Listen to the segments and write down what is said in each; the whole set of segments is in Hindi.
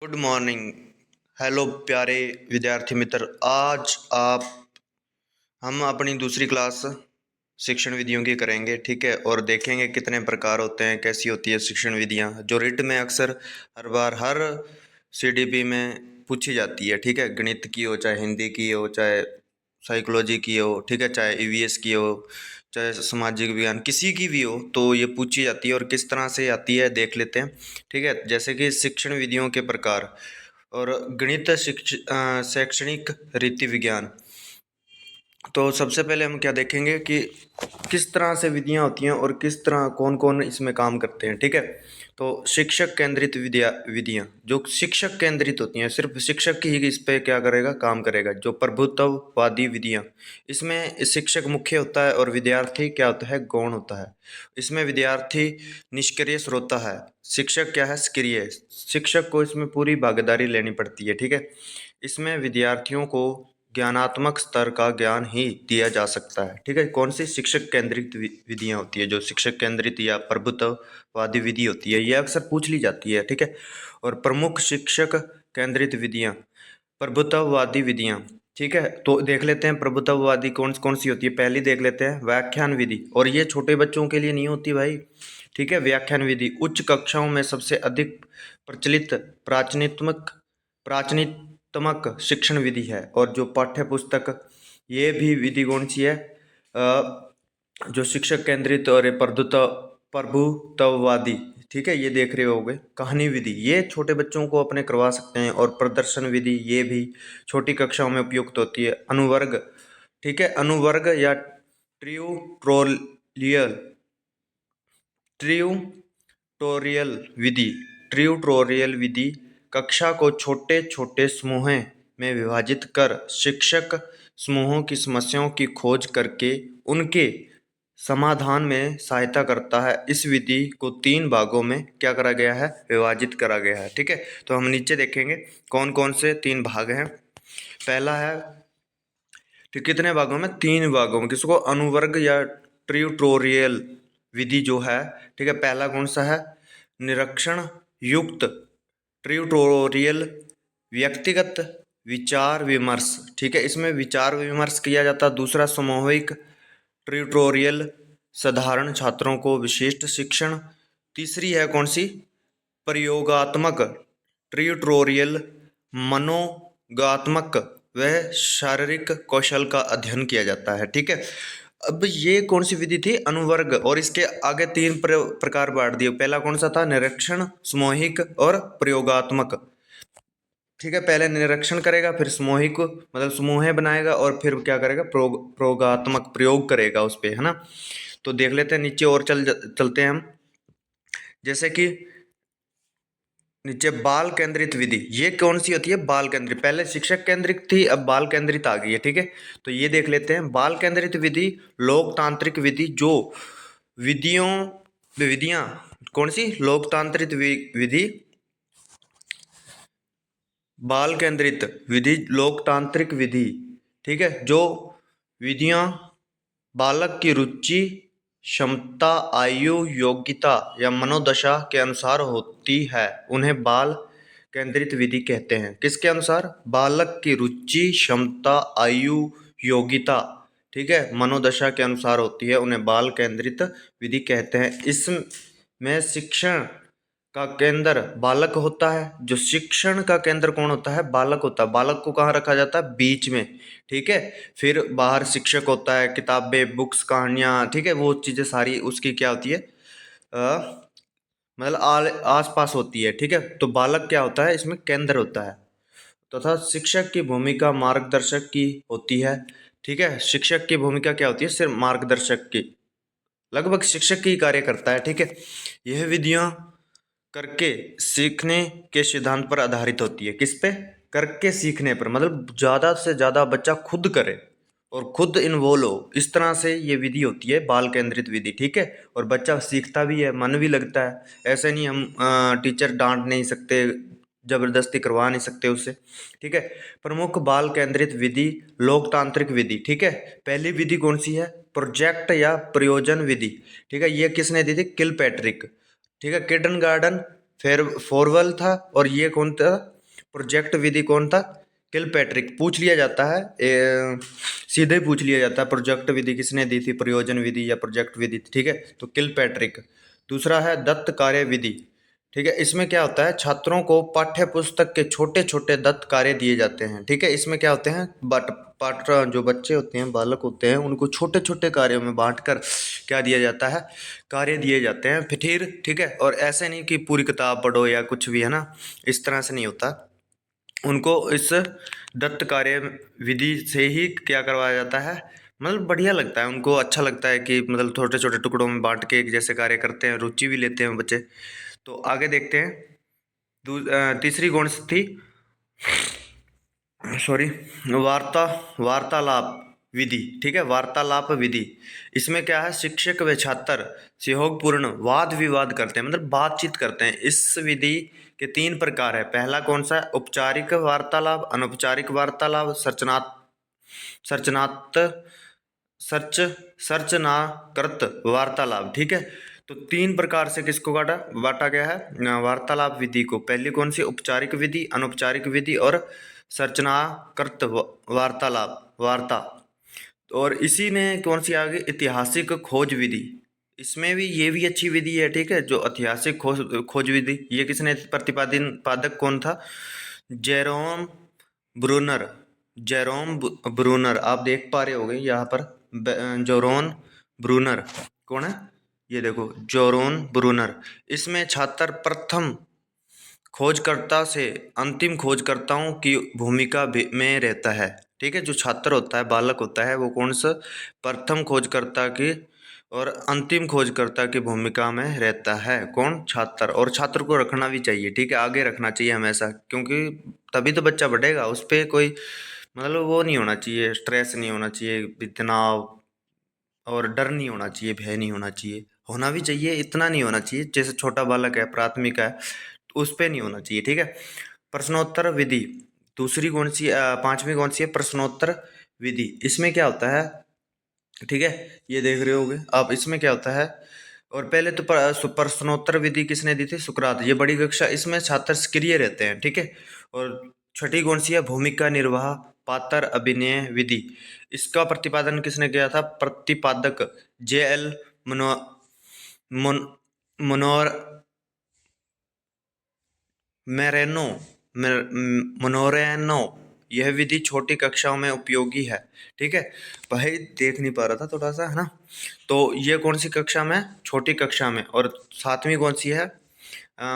Good morning. हेलो प्यारे विद्यार्थी मित्र। आज आप हम अपनी दूसरी क्लास शिक्षण विधियों की करेंगे, ठीक है। और देखेंगे कितने प्रकार होते हैं, कैसी होती है शिक्षण विधियां, जो रिट में अक्सर हर बार हर सीडीपी में पूछी जाती है, ठीक है। गणित की हो, चाहे हिंदी की हो, चाहे साइकोलॉजी की हो, ठीक है, चाहे ईवीएस की हो, चाहे सामाजिक विज्ञान किसी की भी हो, तो ये पूछी जाती है। और किस तरह से आती है देख लेते हैं, ठीक है। जैसे कि शिक्षण विधियों के प्रकार और गणित शैक्षणिक रीति विज्ञान। तो सबसे पहले हम क्या देखेंगे कि किस तरह से विधियां होती हैं और किस तरह कौन कौन इसमें काम करते हैं, ठीक है। तो शिक्षक केंद्रित विधियां जो शिक्षक केंद्रित होती हैं, सिर्फ शिक्षक ही इस पे क्या करेगा, काम करेगा। जो प्रभुत्ववादी विधियां, इसमें शिक्षक मुख्य होता है और विद्यार्थी क्या होता है, गौण होता है। इसमें विद्यार्थी निष्क्रिय श्रोता है, शिक्षक क्या है, सक्रिय। शिक्षक को इसमें पूरी भागीदारी लेनी पड़ती है, ठीक है। इसमें विद्यार्थियों को ज्ञानात्मक स्तर का ज्ञान ही दिया जा सकता है, ठीक है। कौन सी शिक्षक केंद्रित विधियां होती है, जो शिक्षक केंद्रित या प्रभुत्ववादी विधि होती है, ये अक्सर पूछ ली जाती है, ठीक है। और प्रमुख शिक्षक केंद्रित विधियां, प्रभुत्ववादी विधियां, ठीक है। तो देख लेते हैं प्रभुत्ववादी कौन कौन सी होती है। पहली देख लेते हैं व्याख्यान विधि, और ये छोटे बच्चों के लिए नहीं होती भाई, ठीक है। व्याख्यान विधि उच्च कक्षाओं में सबसे अधिक प्रचलित प्राचीनतमक शिक्षण विधि है। और जो पाठ्य पुस्तक, ये भी विधि कौन सी है, जो शिक्षक केंद्रित और प्रभुत्ववादी, ठीक है, ये देख रहे होगे। कहानी विधि, ये छोटे बच्चों को अपने करवा सकते हैं। और प्रदर्शन विधि, ये भी छोटी कक्षाओं में उपयुक्त होती है। अनुवर्ग, ठीक है, अनुवर्ग या ट्यूटोरियल विधि। ट्यूटोरियल विधि कक्षा को छोटे छोटे समूहों में विभाजित कर शिक्षक समूहों की समस्याओं की खोज करके उनके समाधान में सहायता करता है। इस विधि को 3 भागों में क्या करा गया है, विभाजित करा गया है, ठीक है। तो हम नीचे देखेंगे कौन कौन से 3 भाग हैं। पहला है, तो कितने भागों में, 3 भागों में, किसको, अनुवर्ग या ट्यूटोरियल विधि जो है, ठीक है। पहला कौन सा है, निरीक्षण युक्त ट्यूटोरियल, व्यक्तिगत विचार विमर्श, ठीक है, इसमें विचार विमर्श किया जाता है। दूसरा सामूहिक ट्यूटोरियल, साधारण छात्रों को विशिष्ट शिक्षण। तीसरी है कौन सी, प्रयोगात्मक ट्यूटोरियल, मनोगात्मक व शारीरिक कौशल का अध्ययन किया जाता है, ठीक है। अब ये कौन सी विधि थी, अनुवर्ग, और इसके आगे 3 प्रकार बांट दिए। पहला कौन सा था, निरीक्षण, सामूहिक और प्रयोगात्मक, ठीक है। पहले निरीक्षण करेगा, फिर सामूहिक मतलब समूह बनाएगा, और फिर क्या करेगा, प्रयोगात्मक प्रयोग करेगा उस पे, है ना। तो देख लेते हैं नीचे और चलते हैं हम। जैसे कि नीचे बाल केंद्रित विधि, ये कौन सी होती है, बाल केंद्रित। पहले शिक्षक केंद्रित थी, अब बाल केंद्रित आ गई है, ठीक है। तो ये देख लेते हैं बाल केंद्रित विधि, लोकतांत्रिक विधि। जो विधियां कौन सी, लोकतांत्रिक विधि, बाल केंद्रित विधि, लोकतांत्रिक विधि, ठीक है। जो विधियां बालक की रुचि, क्षमता, आयु, योग्यता या मनोदशा के अनुसार होती है, उन्हें बाल केंद्रित विधि कहते हैं। किसके अनुसार, बालक की रुचि, क्षमता, आयु, योग्यता, ठीक है, मनोदशा के अनुसार होती है, उन्हें बाल केंद्रित विधि कहते हैं। इसमें शिक्षण का केंद्र बालक होता है। जो शिक्षण का केंद्र कौन होता है, बालक होता है। बालक को कहाँ रखा जाता है, बीच में, ठीक है। फिर बाहर शिक्षक होता है, किताबें, बुक्स, कहानियाँ, ठीक है, वो चीज़ें सारी उसकी क्या होती है, मतलब आस पास होती है, ठीक है। तो बालक क्या होता है, इसमें केंद्र होता है। तथा शिक्षक की भूमिका मार्गदर्शक की होती है, ठीक है। शिक्षक की भूमिका क्या होती है, सिर्फ मार्गदर्शक की, लगभग शिक्षक की कार्य करता है, ठीक है। यह विधियां करके सीखने के सिद्धांत पर आधारित होती है। किस पे, करके सीखने पर, मतलब ज़्यादा से ज़्यादा बच्चा खुद करे और खुद इन्वॉल्व हो, इस तरह से ये विधि होती है बाल केंद्रित विधि, ठीक है। और बच्चा सीखता भी है, मन भी लगता है। ऐसे नहीं हम टीचर डांट नहीं सकते, जबरदस्ती करवा नहीं सकते उससे, ठीक है। प्रमुख बाल केंद्रित विधि, लोकतांत्रिक विधि, ठीक है। पहली विधि कौन सी है, प्रोजेक्ट या प्रयोजन विधि, ठीक है। ये किसने दी थी, किलपैट्रिक, ठीक है। किंडरगार्टन फिर फोरवेल था, और ये कौन था, प्रोजेक्ट विधि कौन था, किलपैट्रिक। पूछ लिया जाता है, सीधे पूछ लिया जाता है प्रोजेक्ट विधि किसने दी थी, प्रयोजन विधि या प्रोजेक्ट विधि, ठीक है, तो किलपैट्रिक। दूसरा है दत्त कार्य विधि, ठीक है, इसमें क्या होता है, छात्रों को पाठ्य पुस्तक के छोटे छोटे दत्त कार्य दिए जाते हैं, ठीक है, इसमें क्या होते हैं, बट पाठ जो बच्चे होते हैं, बालक होते हैं, उनको छोटे छोटे कार्यों में बांटकर क्या दिया जाता है, कार्य दिए जाते हैं, फिर ठीक है, और ऐसे नहीं कि पूरी किताब पढ़ो या कुछ भी, है ना, इस तरह से नहीं होता, उनको इस दत्त कार्य विधि से ही क्या करवाया जाता है, मतलब बढ़िया लगता है उनको, अच्छा लगता है कि मतलब छोटे छोटे टुकड़ों में बांट के एक जैसे कार्य करते हैं, रुचि भी लेते हैं बच्चे। तो आगे देखते हैं, तीसरी कौन सी थी, सॉरी, वार्ता वार्तालाप विधि, ठीक है, वार्तालाप विधि। इसमें क्या है, शिक्षक व छात्र सहयोगपूर्ण वाद विवाद करते हैं, मतलब बातचीत करते हैं। इस विधि के 3 प्रकार है। पहला कौन सा है, औपचारिक वार्तालाप, अनौपचारिक वार्तालाप, सर्चनात् सर्च सर्चनाकृत वार्तालाप, ठीक है। तो 3 प्रकार से किसको बांटा गया है वार्तालाप विधि को। पहली कौन सी, औपचारिक विधि, अनौपचारिक विधि और सर्चनाकृत वार्तालाप वार्ता। और इसी में कौन सी आ गई, ऐतिहासिक खोज विधि। इसमें भी ये भी अच्छी विधि है, ठीक है, जो ऐतिहासिक खोज विधि, ये किसने प्रतिपादन, पादक कौन था, जेरोम ब्रूनर। ब्रूनर आप देख पा रहे होंगे यहाँ पर, जोरोन ब्रूनर कौन है, ये देखो जोरोन ब्रूनर। इसमें छात्र प्रथम खोजकर्ता से अंतिम खोजकर्ताओं की भूमिका में रहता है, ठीक है, जो छात्र होता है, बालक होता है, वो कौन सा, प्रथम खोजकर्ता की और अंतिम खोजकर्ता की भूमिका में रहता है, कौन, छात्र। और छात्र को रखना भी चाहिए, ठीक है, आगे रखना चाहिए हमेशा, क्योंकि तभी तो बच्चा बढ़ेगा, उस पर कोई मतलब वो नहीं होना चाहिए, स्ट्रेस नहीं होना चाहिए, तनाव और डर नहीं होना चाहिए, भय नहीं होना चाहिए, होना भी चाहिए, इतना नहीं होना चाहिए, जैसे छोटा बालक है, प्राथमिक है, तो उस पर नहीं होना चाहिए, ठीक है। प्रश्नोत्तर विधि, दूसरी कौन सी, पांचवी कौन सी है, प्रश्नोत्तर विधि। इसमें क्या होता है, ठीक है, ये देख रहे होगे आप, इसमें क्या होता है, और पहले तो प्रश्नोत्तर विधि किसने दी थी, सुकरात, ये बड़ी कक्षा, इसमें छात्र सक्रिय रहते हैं, ठीक है। और छठी कौन सी है, भूमिका निर्वाह पात्र अभिनय विधि। इसका प्रतिपादन किसने किया था, प्रतिपादक JL मनो मोन मनोर मेरेनो मनोरेनो। यह विधि छोटी कक्षाओं में उपयोगी है, ठीक है, भाई देख नहीं पा रहा था थोड़ा सा, है ना। तो ये कौन सी कक्षा में, छोटी कक्षा में। और 7वीं कौन सी है,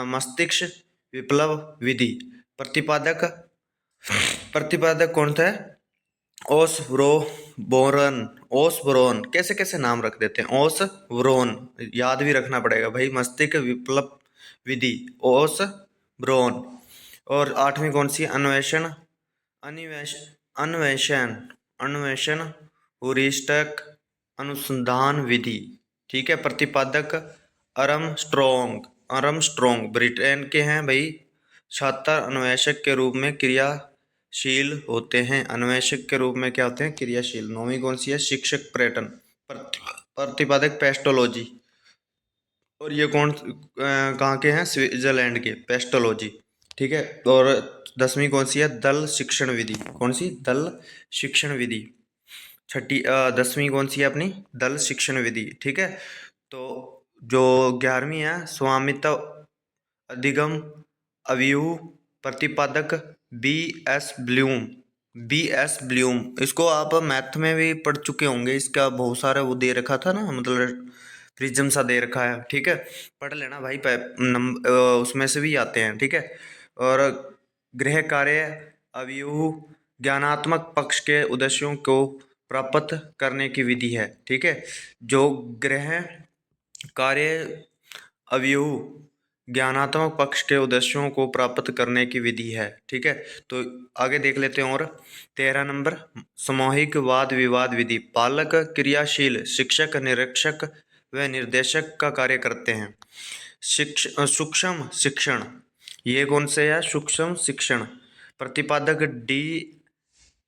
मस्तिष्क विप्लव विधि। प्रतिपादक प्रतिपादक कौन था, ओसब्रोन। ओसब्रोन, कैसे कैसे नाम रख देते हैं, ओसब्रोन, याद भी रखना पड़ेगा भाई, मस्तिष्क विप्लव विधि, ओसब्रोन। और 8वीं कौन सी, अन्वेषण अन्वेषण अन्वेषण हुरिस्टिक अनुसंधान विधि, ठीक है। प्रतिपादक अरमस्ट्रोंग ब्रिटेन के हैं भाई। छात्र अन्वेषक के रूप में क्रियाशील होते हैं, अन्वेषक के रूप में क्या होते हैं, क्रियाशील। 9वीं कौन सी है, शिक्षक पर्यटन। प्रतिपादक पेस्टोलॉजी, और ये कहाँ के हैं, स्विट्जरलैंड के, पेस्टोलॉजी, ठीक है। और 10वीं कौन सी है, दल शिक्षण विधि। कौन सी, दल शिक्षण विधि। 10वीं कौन सी है अपनी, दल शिक्षण विधि, ठीक है। तो जो 11वीं है, स्वामित्व अधिगम अव्यूह प्रतिपादक बी एस ब्लूम। इसको आप मैथ में भी पढ़ चुके होंगे, इसका बहुत सारा वो दे रखा था ना, मतलब प्रिज्म सा दे रखा है, ठीक है, पढ़ लेना भाई, उसमें से भी आते हैं, ठीक है। और गृह कार्य अव्यूह ज्ञानात्मक पक्ष के उद्देश्यों को प्राप्त करने की विधि है, ठीक है। जो गृह कार्य अव्यूह ज्ञानात्मक पक्ष के उद्देश्यों को प्राप्त करने की विधि है, ठीक है। तो आगे देख लेते हैं। और 13 नंबर, सामूहिक वाद विवाद विधि। पालक क्रियाशील शिक्षक निरीक्षक व निर्देशक का कार्य करते हैं। सूक्ष्म शिक्षण, ये कौन से है, सूक्ष्म शिक्षण। प्रतिपादक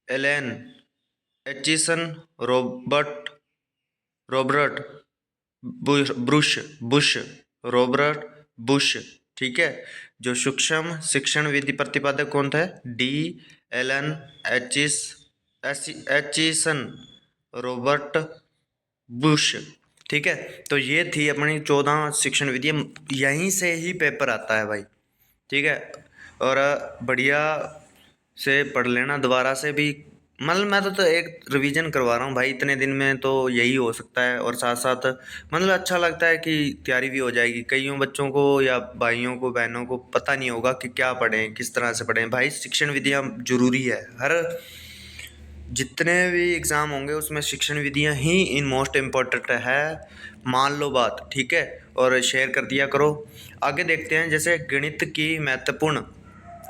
Allen Aitchison, Robert Bush Robert Bush, ठीक है। जो सूक्ष्म शिक्षण विधि प्रतिपादक कौन था? D Allen Aitchison Robert Bush. ठीक है, तो ये थी अपनी 14 शिक्षण विधि। यहीं से ही पेपर आता है भाई। ठीक है, और बढ़िया से पढ़ लेना दोबारा से भी। मतलब मैं तो एक रिवीजन करवा रहा हूँ भाई, इतने दिन में तो यही हो सकता है। और साथ साथ मतलब अच्छा लगता है कि तैयारी भी हो जाएगी। कईयों बच्चों को या भाइयों को बहनों को पता नहीं होगा कि क्या पढ़ें, किस तरह से पढ़ें। भाई शिक्षण विधियाँ जरूरी है। हर जितने भी एग्ज़ाम होंगे उसमें शिक्षण विधियाँ ही इन मोस्ट इम्पोर्टेंट है। मान लो बात, ठीक है, और शेयर कर दिया करो। आगे देखते हैं, जैसे गणित की महत्वपूर्ण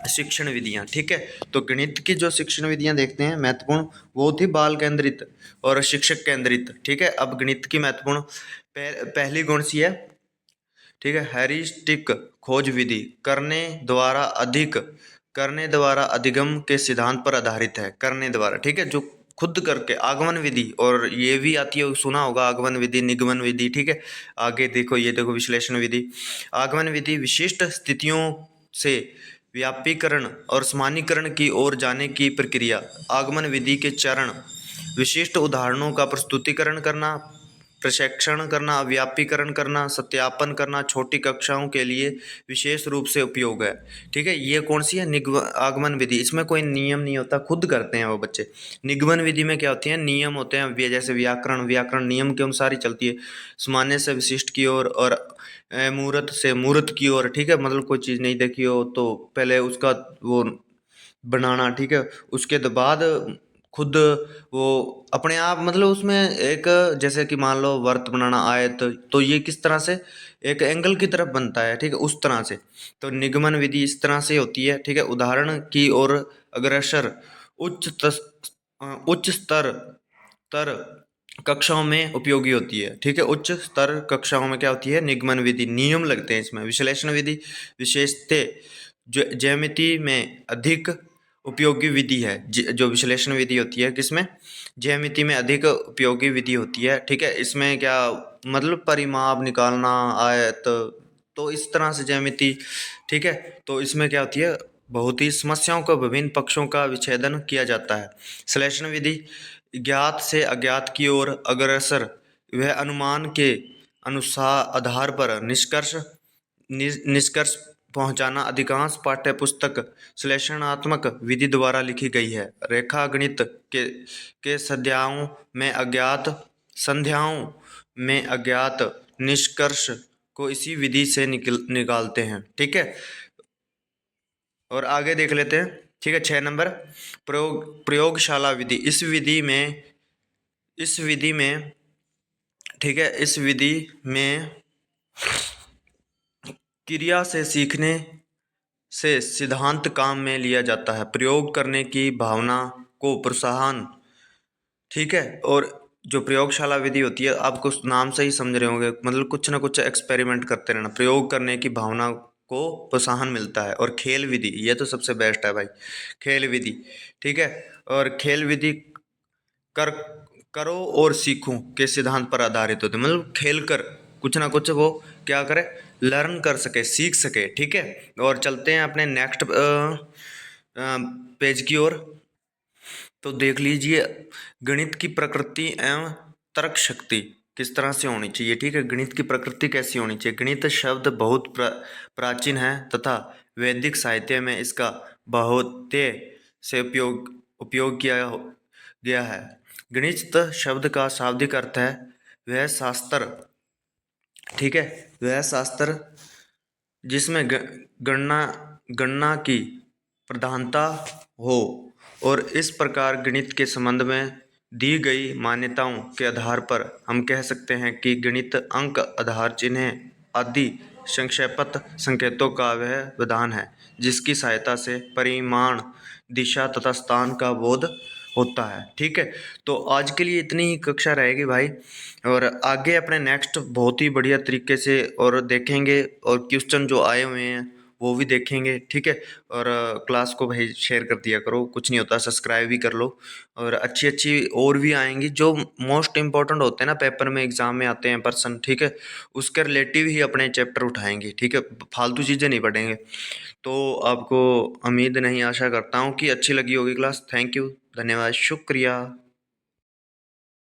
शिक्षण विधियाँ। ठीक है, तो गणित की जो शिक्षण विधियाँ देखते हैं महत्वपूर्ण, वो थी बाल केंद्रित और शिक्षक केंद्रित। ठीक है, अब गणित की महत्वपूर्ण पहली कौन सी है? ठीक है, हैरिस्टिक खोज विधि करने द्वारा अधिगम के सिद्धांत पर आधारित है। करने द्वारा, ठीक है, जो खुद करके। आगमन विधि, और ये भी आती है, सुना होगा, आगमन विधि, निगमन विधि। ठीक है, आगे देखो, ये देखो, विश्लेषण विधि। आगमन विधि विशिष्ट स्थितियों से व्यापीकरण और सामान्यीकरण की ओर जाने की प्रक्रिया। आगमन विधि के चरण: विशिष्ट उदाहरणों का प्रस्तुतिकरण करना, प्रशिक्षण करना, व्यापीकरण करना, सत्यापन करना, छोटी कक्षाओं के लिए विशेष रूप से उपयोग है। ठीक है, ये कौन सी है? आगमन विधि। इसमें कोई नियम नहीं होता, खुद करते हैं वो बच्चे। निगमन विधि में क्या होती है? नियम होते हैं, जैसे व्याकरण नियम के अनुसार ही चलती है। सामान्य से विशिष्ट की ओर और मूर्त से मूर्त की ओर। ठीक है, मतलब कोई चीज़ नहीं देखी हो तो पहले उसका वो बनाना। ठीक है, उसके बाद खुद वो अपने आप, मतलब उसमें एक, जैसे कि मान लो वर्त बनाना आए तो ये किस तरह से एक एंगल की तरफ बनता है। ठीक है, उस तरह से। तो निगमन विधि इस तरह से होती है। ठीक है, उदाहरण की ओर अग्रसर उच्च स्तर तर कक्षाओं में उपयोगी होती है। ठीक है, उच्च स्तर कक्षाओं में क्या होती है? निगमन विधि। नियम लगते हैं इसमें। विश्लेषण विधि विशेषते ज्यामिति में अधिक उपयोगी विधि है। जो विश्लेषण विधि होती है, किसमें? ज्यामिति में अधिक उपयोगी विधि होती है। ठीक है, इसमें क्या मतलब? परिमाप निकालना, आयत, तो इस तरह से ज्यामिति। ठीक है, तो इसमें क्या होती है? बहुत ही समस्याओं को विभिन्न पक्षों का विच्छेदन किया जाता है। श्लेषण विधि ज्ञात से अज्ञात की ओर अग्रसर, वह अनुमान के अनुसार आधार पर निष्कर्ष पहुंचाना। अधिकांश पाठ्य पुस्तक श्लेषणात्मक विधि द्वारा लिखी गई है। रेखा गणित के संध्याओं में अज्ञात निष्कर्ष को इसी विधि से निकालते हैं। ठीक है, और आगे देख लेते हैं। ठीक है, 6 नंबर, प्रयोगशाला विधि। इस विधि में ठीक है, इस विधि में क्रिया से सीखने से सिद्धांत काम में लिया जाता है। प्रयोग करने की भावना को प्रोत्साहन। ठीक है, और जो प्रयोगशाला विधि होती है, आप कुछ नाम से ही समझ रहे होंगे, मतलब कुछ ना कुछ एक्सपेरिमेंट करते रहना। प्रयोग करने की भावना को प्रोत्साहन मिलता है। और खेल विधि, ये तो सबसे बेस्ट है भाई, खेल विधि। ठीक है, और खेल विधि कर करो और सीखो के सिद्धांत पर आधारित होते हैं। मतलब खेल कर कुछ ना कुछ वो क्या करे? लर्न कर सके, सीख सके। ठीक है, और चलते हैं अपने नेक्स्ट पेज की ओर। तो देख लीजिए, गणित की प्रकृति एवं तर्क शक्ति किस तरह से होनी चाहिए। ठीक है, गणित की प्रकृति कैसी होनी चाहिए? गणित शब्द बहुत प्राचीन है तथा वैदिक साहित्य में इसका बहुत से उपयोग किया गया है। गणित शब्द का शाब्दिक अर्थ है वह शास्त्र। ठीक है, वह शास्त्र जिसमें गणना की प्रधानता हो। और इस प्रकार गणित के संबंध में दी गई मान्यताओं के आधार पर हम कह सकते हैं कि गणित अंक, आधार चिन्ह आदि संक्षेपत संकेतों का वह विधान है जिसकी सहायता से परिमाण, दिशा तथा स्थान का बोध होता है। ठीक है, तो आज के लिए इतनी ही कक्षा रहेगी भाई, और आगे अपने नेक्स्ट बहुत ही बढ़िया तरीके से और देखेंगे। और क्वेश्चन जो आए हुए हैं वो भी देखेंगे, ठीक है। और क्लास को भाई शेयर कर दिया करो, कुछ नहीं होता, सब्सक्राइब भी कर लो। और अच्छी अच्छी और भी आएंगी जो मोस्ट इम्पोर्टेंट होते हैं ना, पेपर में एग्जाम में आते हैं पर्सन, ठीक है, उसके रिलेटिव ही अपने चैप्टर उठाएंगे, ठीक है, फालतू चीज़ें नहीं पढ़ेंगे। तो आपको उम्मीद नहीं, आशा करता हूँ कि अच्छी लगी होगी क्लास। थैंक यू, धन्यवाद, शुक्रिया।